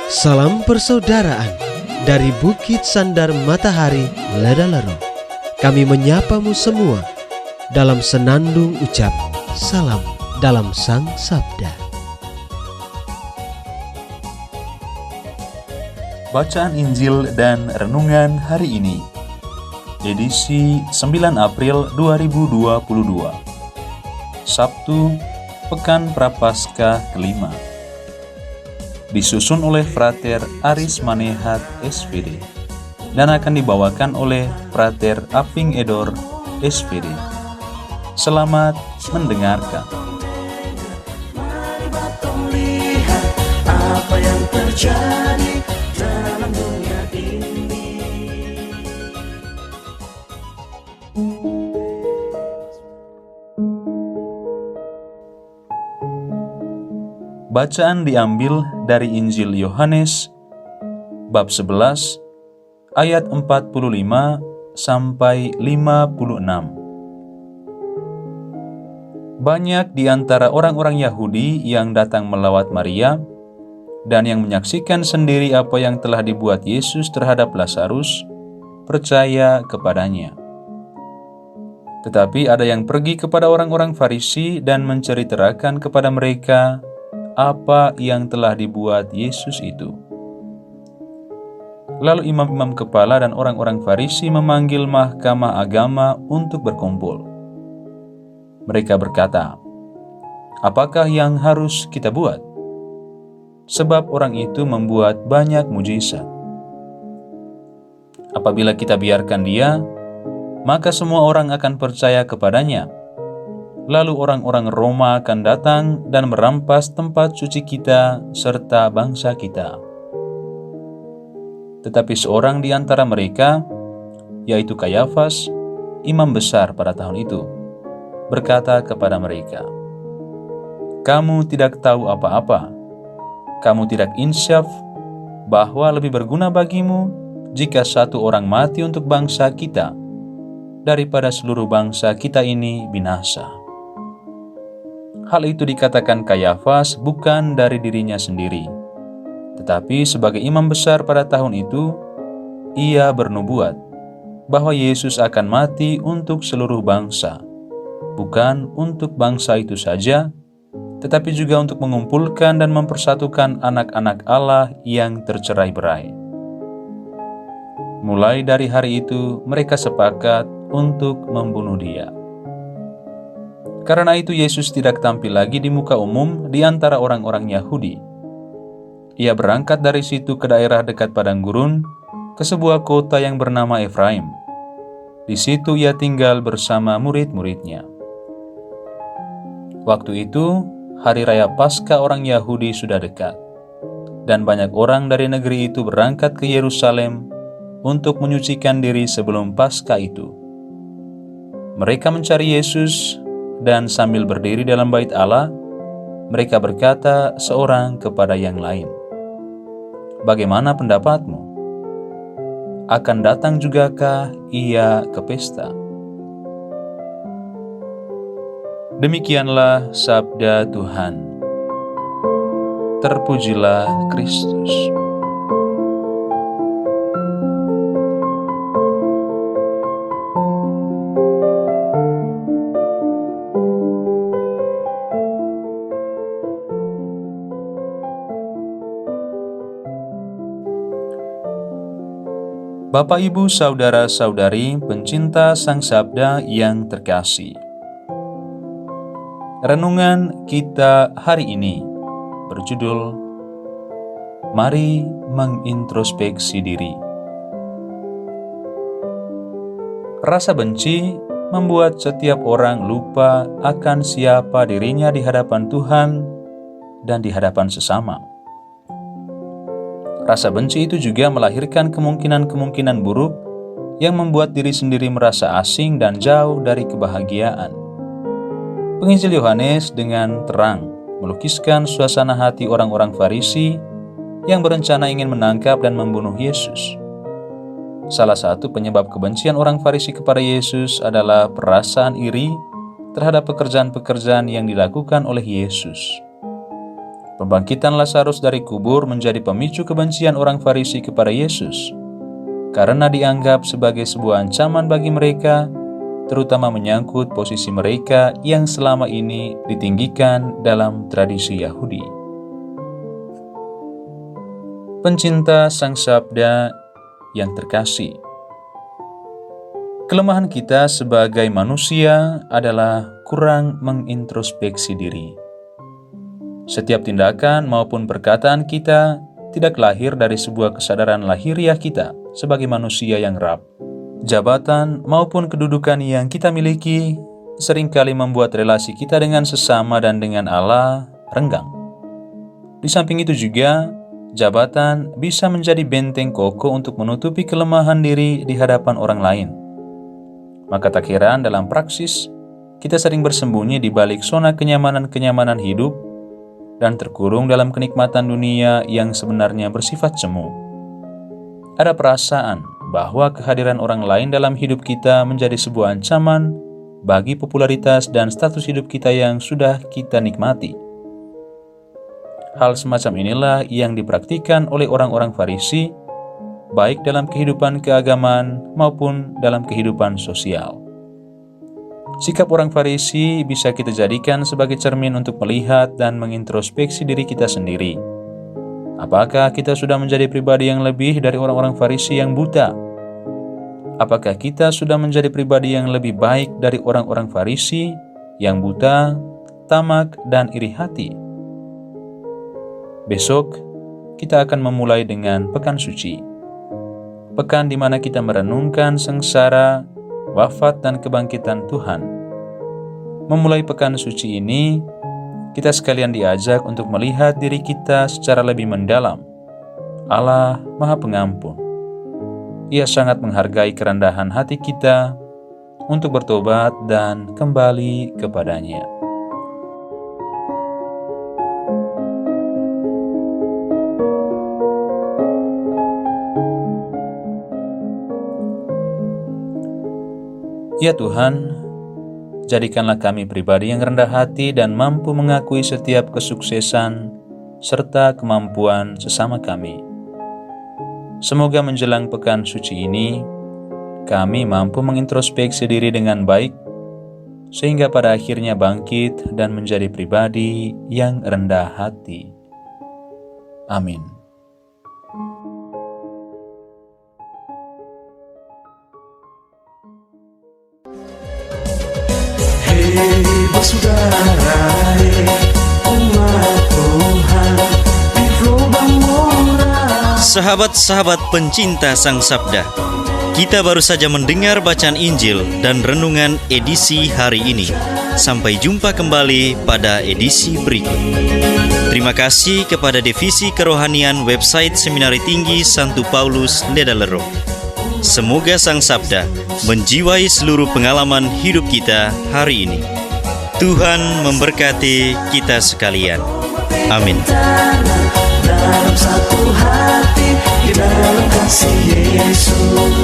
Salam persaudaraan dari Bukit Sandar Matahari Ledalero. Kami menyapamu semua dalam senandung ucap salam dalam Sang Sabda. Bacaan Injil dan Renungan hari ini, edisi 9 April 2022, Sabtu, Pekan Prapaskah kelima. Disusun oleh Frater Aris Manehat SPD dan akan dibawakan oleh Frater Aping Edor SPD. Selamat mendengarkan. Mari lihat apa yang terjadi dalam dunia ini. Bacaan diambil dari Injil Yohanes bab 11 ayat 45 sampai 56. Banyak di antara orang-orang Yahudi yang datang melawat Maria dan yang menyaksikan sendiri apa yang telah dibuat Yesus terhadap Lazarus percaya kepadanya. Tetapi ada yang pergi kepada orang-orang Farisi dan menceritakan kepada mereka apa yang telah dibuat Yesus itu. Lalu imam-imam kepala dan orang-orang Farisi memanggil mahkamah agama untuk berkumpul. Mereka berkata, "Apakah yang harus kita buat? Sebab orang itu membuat banyak mujizat. Apabila kita biarkan dia, maka semua orang akan percaya kepadanya. Lalu orang-orang Roma akan datang dan merampas tempat suci kita serta bangsa kita." Tetapi seorang di antara mereka, yaitu Kayafas, imam besar pada tahun itu, berkata kepada mereka, "Kamu tidak tahu apa-apa. Kamu tidak insyaf bahwa lebih berguna bagimu jika satu orang mati untuk bangsa kita daripada seluruh bangsa kita ini binasa." Hal itu dikatakan Kayafas bukan dari dirinya sendiri, tetapi sebagai imam besar pada tahun itu, ia bernubuat bahwa Yesus akan mati untuk seluruh bangsa, bukan untuk bangsa itu saja, tetapi juga untuk mengumpulkan dan mempersatukan anak-anak Allah yang tercerai-berai. Mulai dari hari itu, mereka sepakat untuk membunuh dia. Karena itu Yesus tidak tampil lagi di muka umum di antara orang-orang Yahudi. Ia berangkat dari situ ke daerah dekat padang gurun, ke sebuah kota yang bernama Efraim. Di situ ia tinggal bersama murid-muridnya. Waktu itu, hari raya Paskah orang Yahudi sudah dekat, dan banyak orang dari negeri itu berangkat ke Yerusalem untuk menyucikan diri sebelum Paskah itu. Mereka mencari Yesus, dan sambil berdiri dalam bait Allah, mereka berkata seorang kepada yang lain, "Bagaimana pendapatmu? Akan datang jugakah ia ke pesta?" Demikianlah sabda Tuhan. Terpujilah Kristus. Bapak, Ibu, Saudara-saudari, pencinta Sang Sabda yang terkasih. Renungan kita hari ini berjudul Mari Mengintrospeksi Diri. Rasa benci membuat setiap orang lupa akan siapa dirinya di hadapan Tuhan dan di hadapan sesama. Rasa benci itu juga melahirkan kemungkinan-kemungkinan buruk yang membuat diri sendiri merasa asing dan jauh dari kebahagiaan. Penginjil Yohanes dengan terang melukiskan suasana hati orang-orang Farisi yang berencana ingin menangkap dan membunuh Yesus. Salah satu penyebab kebencian orang Farisi kepada Yesus adalah perasaan iri terhadap pekerjaan-pekerjaan yang dilakukan oleh Yesus. Pembangkitan Lazarus dari kubur menjadi pemicu kebencian orang Farisi kepada Yesus, karena dianggap sebagai sebuah ancaman bagi mereka, terutama menyangkut posisi mereka yang selama ini ditinggikan dalam tradisi Yahudi. Pencinta Sang Sabda yang terkasih, kelemahan kita sebagai manusia adalah kurang mengintrospeksi diri. Setiap tindakan maupun perkataan kita tidak lahir dari sebuah kesadaran lahiriah kita sebagai manusia yang rab. Jabatan maupun kedudukan yang kita miliki seringkali membuat relasi kita dengan sesama dan dengan Allah renggang. Di samping itu juga, jabatan bisa menjadi benteng kokoh untuk menutupi kelemahan diri di hadapan orang lain. Maka tak heran dalam praksis, kita sering bersembunyi di balik zona kenyamanan-kenyamanan hidup dan terkurung dalam kenikmatan dunia yang sebenarnya bersifat semu. Ada perasaan bahwa kehadiran orang lain dalam hidup kita menjadi sebuah ancaman bagi popularitas dan status hidup kita yang sudah kita nikmati. Hal semacam inilah yang dipraktikkan oleh orang-orang Farisi, baik dalam kehidupan keagamaan maupun dalam kehidupan sosial. Sikap orang Farisi bisa kita jadikan sebagai cermin untuk melihat dan mengintrospeksi diri kita sendiri. Apakah kita sudah menjadi pribadi yang lebih dari orang-orang Farisi yang buta? Apakah kita sudah menjadi pribadi yang lebih baik dari orang-orang Farisi yang buta, tamak, dan iri hati? Besok, kita akan memulai dengan Pekan Suci. Pekan di mana kita merenungkan sengsara, wafat, dan kebangkitan Tuhan. Memulai Pekan Suci ini, kita sekalian diajak untuk melihat diri kita secara lebih mendalam. Allah Maha Pengampun. Ia sangat menghargai kerendahan hati kita untuk bertobat dan kembali kepadanya. Ya Tuhan, jadikanlah kami pribadi yang rendah hati dan mampu mengakui setiap kesuksesan serta kemampuan sesama kami. Semoga menjelang Pekan Suci ini, kami mampu mengintrospeksi diri dengan baik, sehingga pada akhirnya bangkit dan menjadi pribadi yang rendah hati. Amin. Bersaudara, umat Tuhan, di lubang murah. Sahabat-sahabat pencinta Sang Sabda, kita baru saja mendengar bacaan Injil dan renungan edisi hari ini. Sampai jumpa kembali pada edisi berikut. Terima kasih kepada Divisi Kerohanian website Seminari Tinggi Santo Paulus Ledalero. Semoga Sang Sabda menjiwai seluruh pengalaman hidup kita hari ini. Tuhan memberkati kita sekalian. Amin. Dalam satu hati, di dalam kasih Yesus.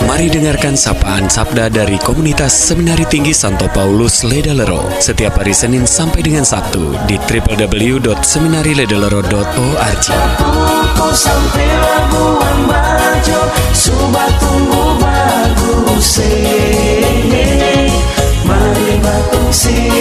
Mari dengarkan sapaan sabda dari komunitas Seminari Tinggi Santo Paulus Ledalero setiap hari Senin sampai dengan Sabtu di www.seminariledalero.org. Toko sampai Labuan Bajo, Subak tunggu bagus. Mari batung sini.